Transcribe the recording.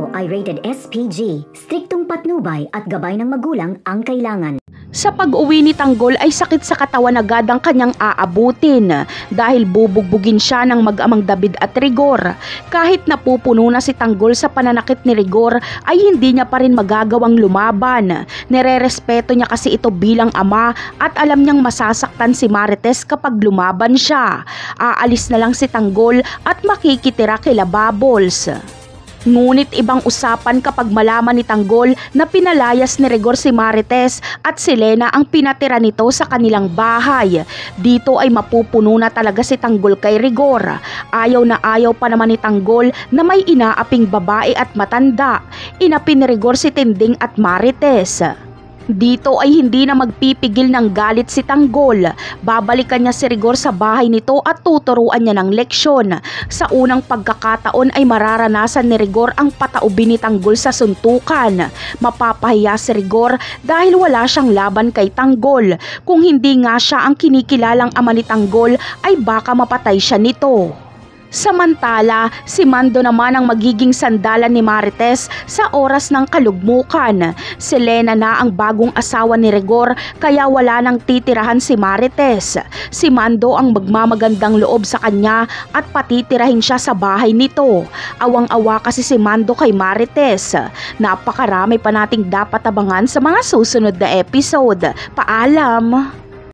ito ay rated SPG. Striktong patnubay at gabay ng magulang ang kailangan. Sa pag-uwi ni Tanggol ay sakit sa katawan agad ang kanyang aabutin dahil bubugbugin siya ng mag-amang David at Rigor. Kahit napupuno na si Tanggol sa pananakit ni Rigor ay hindi niya pa rin magagawang lumaban. Nire-respeto niya kasi ito bilang ama at alam niyang masasaktan si Marites kapag lumaban siya. Aalis na lang si Tanggol at makikitira kila Bubbles. Ngunit ibang usapan kapag malaman ni Tanggol na pinalayas ni Rigor si Marites at si Lena ang pinatira nito sa kanilang bahay. Dito ay mapupuno na talaga si Tanggol kay Rigor. Ayaw na ayaw pa naman ni Tanggol na may inaaping babae at matanda. Inapi ni Rigor si Tinding at Marites. Dito ay hindi na magpipigil ng galit si Tanggol. Babalikan niya si Rigor sa bahay nito at tuturuan niya ng leksyon. Sa unang pagkakataon ay mararanasan ni Rigor ang pataubi ni Tanggol sa suntukan. Mapapahiya si Rigor dahil wala siyang laban kay Tanggol. Kung hindi nga siya ang kinikilalang ama ni Tanggol ay baka mapatay siya nito. Samantala, si Mando naman ang magiging sandalan ni Marites sa oras ng kalugmukan. Si Lena na ang bagong asawa ni Rigor kaya wala nang titirahan si Marites. Si Mando ang magmamagandang loob sa kanya at patitirahin siya sa bahay nito. Awang-awa kasi si Mando kay Marites. Napakarami pa nating dapat abangan sa mga susunod na episode. Paalam!